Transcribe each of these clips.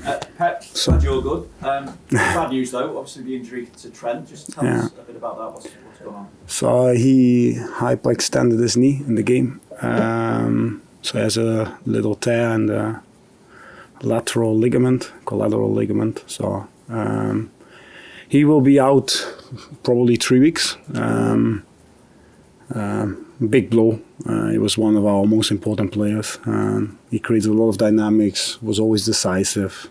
Pep, glad you're good. Bad news though, obviously the injury to Trent. Just tell us a bit about that. What's going on? So he hyperextended his knee in the game. So he has a little tear in the collateral ligament. So he will be out probably 3 weeks. Big blow. He was one of our most important players. He created a lot of dynamics, was always decisive.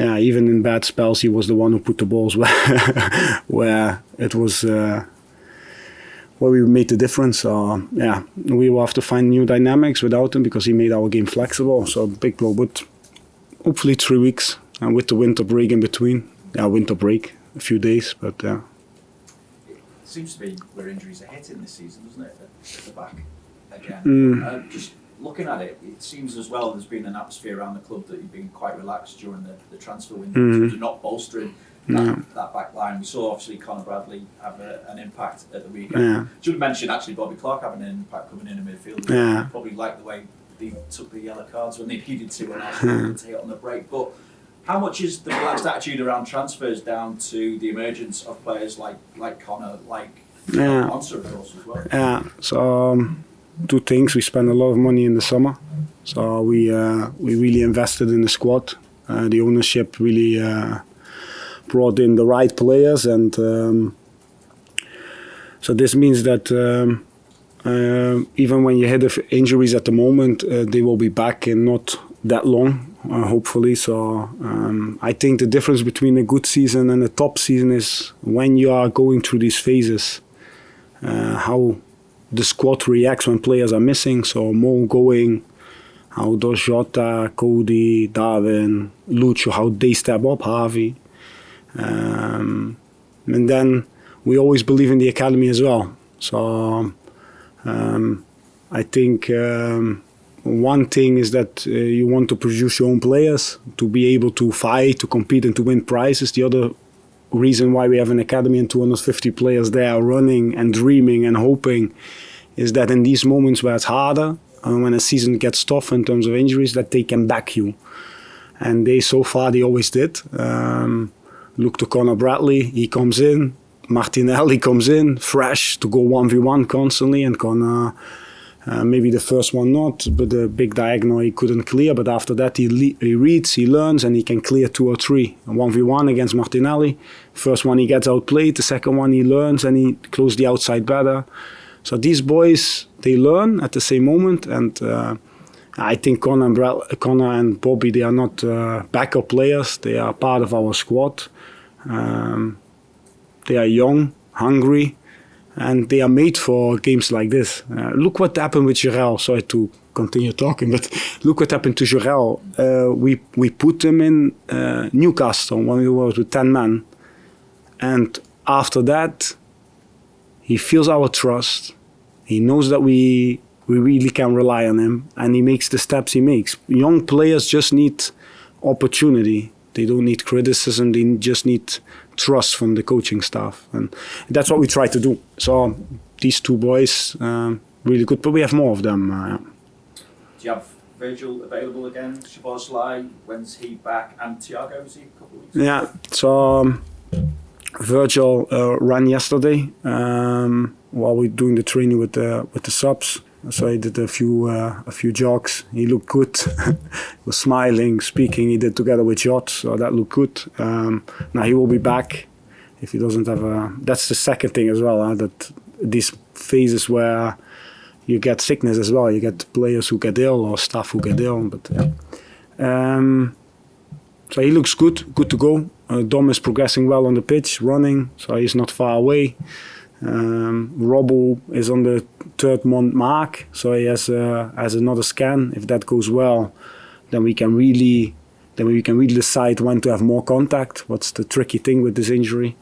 Even in bad spells, he was the one who put the balls where it was where we made the difference. We will have to find new dynamics without him because he made our game flexible. So big blow, but hopefully 3 weeks and with the winter break in between. Winter break, a few days, but It seems to be where injuries are hitting this season, doesn't it? At the back again. Just looking at it, it seems as well there's been an atmosphere around the club that you've been quite relaxed during the transfer window in terms of not bolstering that back line. We saw obviously Conor Bradley have an impact at the weekend. Should have mentioned actually Bobby Clark having an impact coming in midfield. Probably like the way they took the yellow cards when they needed to when Arsenal didn't hit on the break. But how much is the relaxed attitude around transfers down to the emergence of players like Conor, like Monster of course as well? So two things. We spent a lot of money in the summer. So we really invested in the squad. The ownership really brought in the right players, and so this means that even when you hit injuries at the moment, they will be back in not that long, hopefully. So I think the difference between a good season and a top season is when you are going through these phases, how the squad reacts when players are missing. So Mo going, how does Jota, Cody, Darwin, Lucho, how they step up, Harvey. And then we always believe in the academy as well. So I think one thing is that you want to produce your own players to be able to fight, to compete and to win prizes. The other reason why we have an academy and 250 players there running and dreaming and hoping is that in these moments where it's harder, when a season gets tough in terms of injuries, that they can back you. And so far they always did. Look to Conor Bradley, he comes in. Martinelli comes in, fresh, to go 1v1 constantly, and Conor, maybe the first one not, but the big diagonal he couldn't clear, but after that he reads, he learns, and he can clear 2 or 3. 1v1 against Martinelli, first one he gets outplayed, the second one he learns and he closed the outside better. So these boys, they learn at the same moment, and I think Conor and Bobby, they are not backup players, they are part of our squad. They are young, hungry, and they are made for games like this. Look what happened with Jurel. Sorry to continue talking, but look what happened to Jurel. We put him in Newcastle when we were with 10 men. And after that, he feels our trust. He knows that we really can rely on him, and he makes the steps he makes. Young players just need opportunity. They don't need criticism, they just need trust from the coaching staff. And that's what we try to do. So these 2 boys, really good, but we have more of them. Do you have Virgil available again? Szoboszlai, when's he back? And Thiago, is he a couple of weeks? Yeah, so Virgil ran yesterday while we're doing the training with the subs. So he did a few jogs. He looked good. He was smiling, speaking. He did together with Jot, so that looked good. Now he will be back if he doesn't have That's the second thing as well. That these phases where you get sickness as well. You get players who get ill or staff who get ill. But so he looks good to go. Dom is progressing well on the pitch, running. So he's not far away. Robbo is on the 3rd month mark, so he has another scan. If that goes well, then we can really decide when to have more contact. What's the tricky thing with this injury?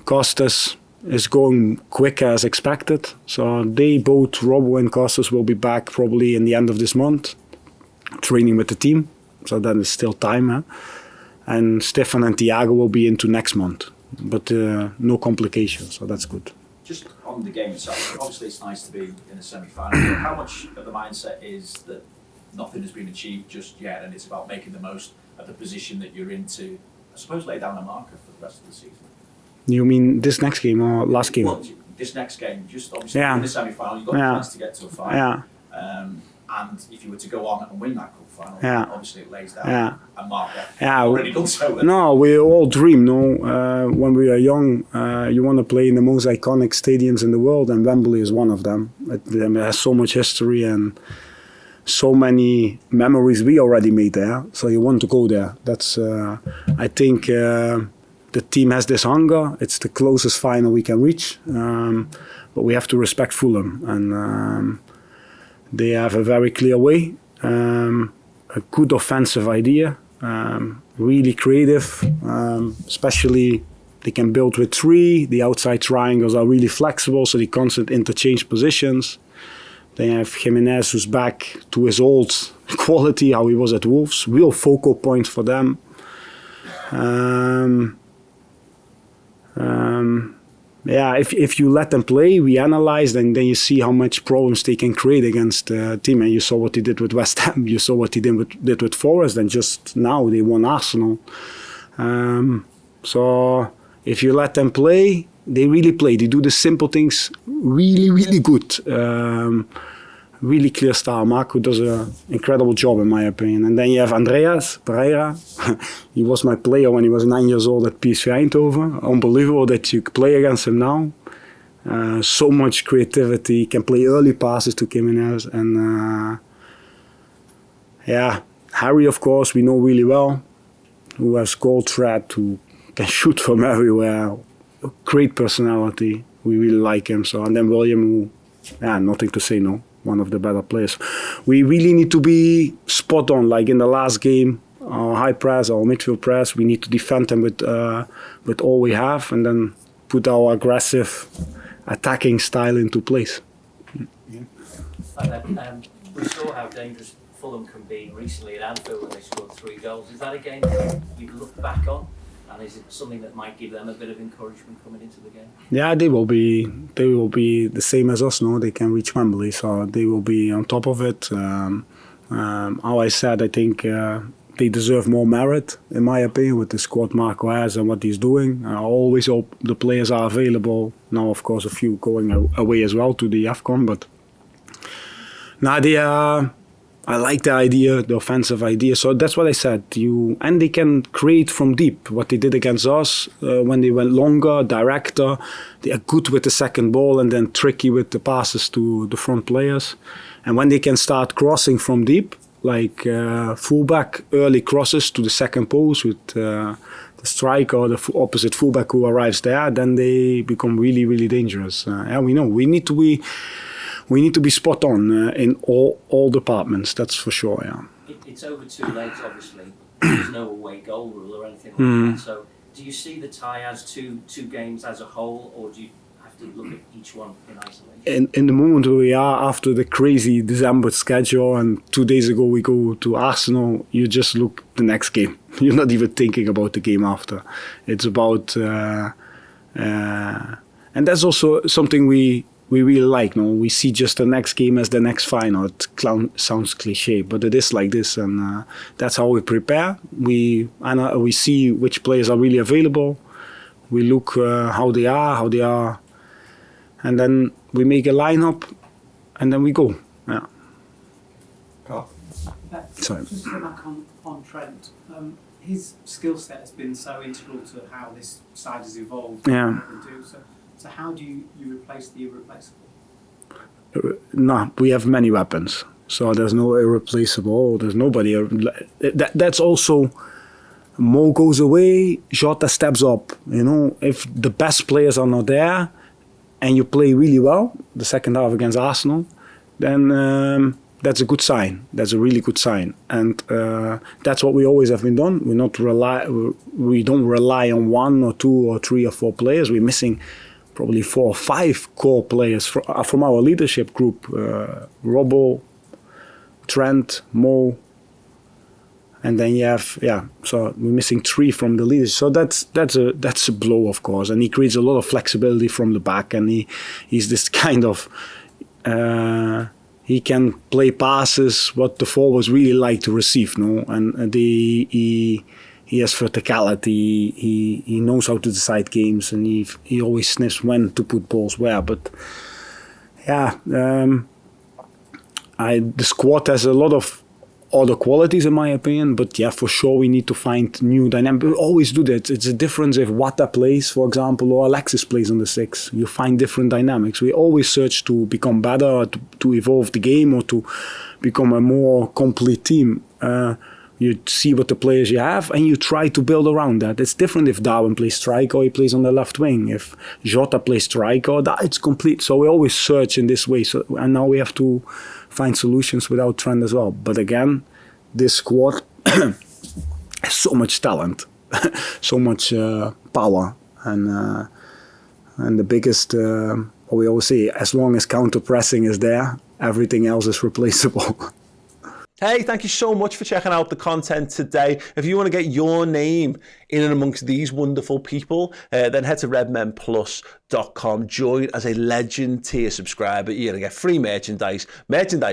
Costas is going quicker as expected, so both Robbo and Costas will be back probably in the end of this month, training with the team. So then it's still time, and Stefan and Thiago will be into next month. But no complications, so that's good. Just on the game itself, obviously it's nice to be in a semi-final. How much of the mindset is that nothing has been achieved just yet, and it's about making the most of the position that you're in to, I suppose, lay down a marker for the rest of the season? You mean this next game or last game? Well, this next game, just obviously in the semi-final, you've got a chance to get to a final. Yeah. And if you were to go on and win that cup final, obviously it lays down a marker. Yeah. Already done so. No, we all dream, when we are young, you want to play in the most iconic stadiums in the world, and Wembley is one of them. It has so much history and so many memories we already made there, so you want to go there. That's, I think, the team has this hunger. It's the closest final we can reach, but we have to respect Fulham, and they have a very clear way, a good offensive idea, really creative, especially they can build with three. The outside triangles are really flexible, so they constantly interchange positions. They have Jimenez, who's back to his old quality, how he was at Wolves. Real focal point for them. If you let them play, we analyze, then you see how much problems they can create against a team. And you saw what he did with West Ham. You saw what he did with Forest. And just now they won Arsenal. So if you let them play, they really play. They do the simple things really, really good. Really clear style. Marco does an incredible job, in my opinion. And then you have Andreas Pereira. He was my player when he was 9 years old at PSV Eindhoven. Unbelievable that you play against him now. So much creativity. He can play early passes to Jimenez. And Harry, of course, we know really well. Who has goal threat, who can shoot from everywhere. Great personality. We really like him. So, and then William, who, nothing to say, no. One of the better players. We really need to be spot on, like in the last game, our high press, our midfield press. We need to defend them with all we have, and then put our aggressive attacking style into place. We saw how dangerous Fulham can be recently at Anfield when they scored 3 goals. Is that a game that you've looked back on? And is it something that might give them a bit of encouragement coming into the game? Yeah, they will be the same as us. No, they can reach Wembley, so they will be on top of it. How I said, I think they deserve more merit, in my opinion, with the squad Marco has and what he's doing. I always hope the players are available. Now, of course, a few going away as well to the AFCON, but now they are. I like the idea, the offensive idea. So that's what I said. And they can create from deep. What they did against us when they went longer, directer. They are good with the second ball and then tricky with the passes to the front players. And when they can start crossing from deep, like fullback early crosses to the second post with the striker or the opposite fullback who arrives there, then they become really, really dangerous. We know we need to be spot on in all departments, that's for sure, It's over 2 legs, obviously. There's no away goal rule or anything like that. So do you see the tie as two games as a whole, or do you have to look at each one in isolation? In the moment where we are, after the crazy December schedule, and 2 days ago we go to Arsenal, you just look the next game. You're not even thinking about the game after. It's about... and that's also something we really like. No, we see just the next game as the next final. It sounds cliche, but it is like this, and that's how we prepare. We see which players are really available. We look how they are, and then we make a lineup, and then we go. Yeah. Carl? Sorry. Just to go back on Trent, his skill set has been so integral to how this side has evolved. Yeah. So how do you replace the irreplaceable? No, we have many weapons. So there's no irreplaceable. There's nobody. That's also... Mo goes away, Jota steps up. If the best players are not there and you play really well, the second half against Arsenal, then that's a good sign. That's a really good sign. And that's what we always have been done. We don't rely on 1 or 2 or 3 or 4 players. We're missing probably 4 or 5 core players from our leadership group. Robbo, Trent, Mo, And then you have, so we're missing 3 from the leaders. So that's a blow, of course. And he creates a lot of flexibility from the back. And he's this kind of, he can play passes what the forwards really like to receive, no? And he has verticality. He knows how to decide games, and he always sniffs when to put balls where. But the squad has a lot of other qualities, in my opinion, but for sure we need to find new dynamics. We always do that. It's a difference if Wata plays, for example, or Alexis plays on the 6. You find different dynamics. We always search to become better, to evolve the game, or to become a more complete team. You see what the players you have, and you try to build around that. It's different if Darwin plays striker or he plays on the left wing. If Jota plays striker, it's complete. So we always search in this way. So, and now we have to find solutions without Trent as well. But again, this squad has so much talent, so much power, and the biggest, what we always say, as long as counter pressing is there, everything else is replaceable. Hey, thank you so much for checking out the content today. If you want to get your name in and amongst these wonderful people, then head to redmenplus.com. Join as a Legend tier subscriber. You're going to get free merchandise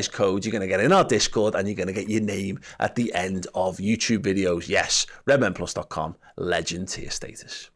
codes. You're going to get in our Discord, and you're going to get your name at the end of YouTube videos. Yes, redmenplus.com, Legend tier status.